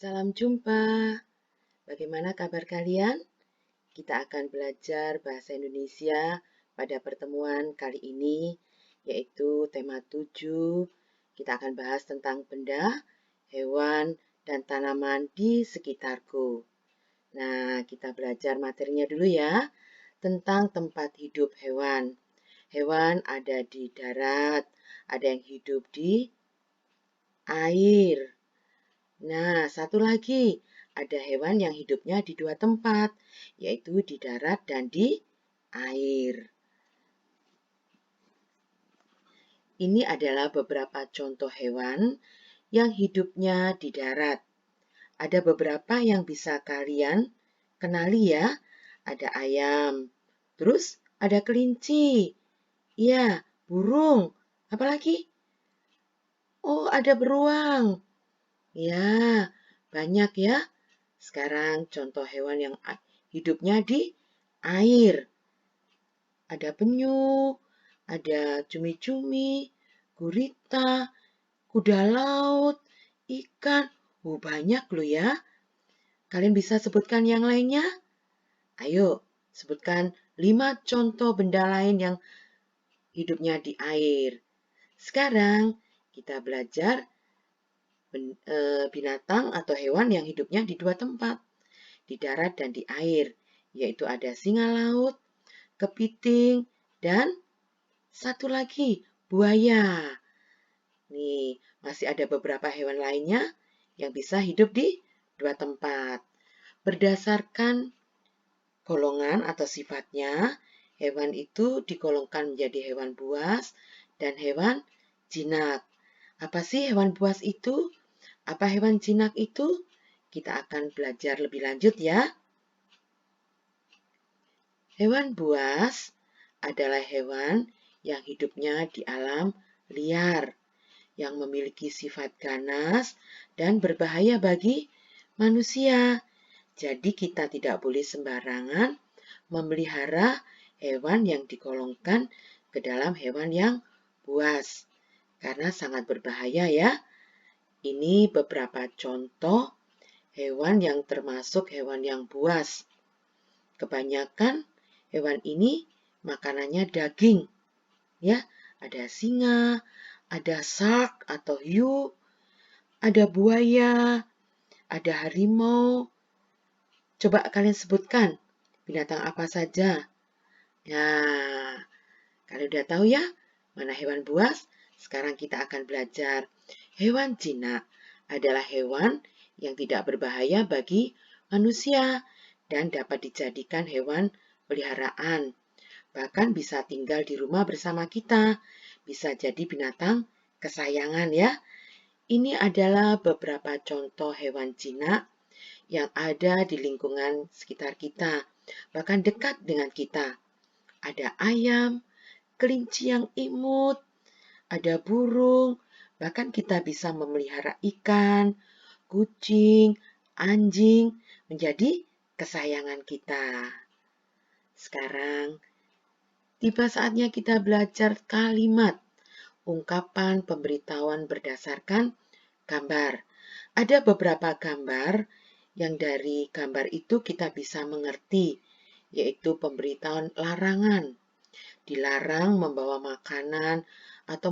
Salam jumpa. Bagaimana kabar kalian? Kita akan belajar bahasa Indonesia pada pertemuan kali ini, yaitu tema 7. Kita akan bahas tentang benda, hewan, dan tanaman di sekitarku. Nah, kita belajar materinya dulu ya, tentang tempat hidup hewan. Hewan ada di darat, ada yang hidup di air. Nah, satu lagi, ada hewan yang hidupnya di dua tempat, yaitu di darat dan di air. Ini adalah beberapa contoh hewan yang hidupnya di darat. Ada beberapa yang bisa kalian kenali ya. Ada ayam, terus ada kelinci, ya, burung, apalagi? Oh, ada beruang. Ya, banyak ya. Sekarang contoh hewan yang hidupnya di air. Ada penyu, ada cumi-cumi, gurita, kuda laut, ikan. Banyak loh ya. Kalian bisa sebutkan yang lainnya? Ayo, sebutkan 5 contoh benda lain yang hidupnya di air. Sekarang kita belajar binatang atau hewan yang hidupnya di dua tempat, di darat dan di air, yaitu ada singa laut, kepiting, dan satu lagi, buaya. Nih, masih ada beberapa hewan lainnya yang bisa hidup di dua tempat. Berdasarkan golongan atau sifatnya, hewan itu digolongkan menjadi hewan buas dan hewan jinak. Apa sih hewan buas itu? Apa hewan jinak itu? Kita akan belajar lebih lanjut ya. Hewan buas adalah hewan yang hidupnya di alam liar, yang memiliki sifat ganas dan berbahaya bagi manusia. Jadi kita tidak boleh sembarangan memelihara hewan yang digolongkan ke dalam hewan yang buas, karena sangat berbahaya ya. Ini beberapa contoh hewan yang termasuk hewan yang buas. Kebanyakan hewan ini makanannya daging. Ya, ada singa, ada shark atau hiu, ada buaya, ada harimau. Coba kalian sebutkan binatang apa saja. Nah, kalian udah tahu ya mana hewan buas? Sekarang kita akan belajar. Hewan jinak adalah hewan yang tidak berbahaya bagi manusia dan dapat dijadikan hewan peliharaan. Bahkan bisa tinggal di rumah bersama kita. Bisa jadi binatang kesayangan ya. Ini adalah beberapa contoh hewan jinak yang ada di lingkungan sekitar kita, bahkan dekat dengan kita. Ada ayam, kelinci yang imut, ada burung, bahkan kita bisa memelihara ikan, kucing, anjing menjadi kesayangan kita. Sekarang tiba saatnya kita belajar kalimat, ungkapan pemberitahuan berdasarkan gambar. Ada beberapa gambar yang dari gambar itu kita bisa mengerti, yaitu pemberitahuan larangan. Dilarang membawa makanan atau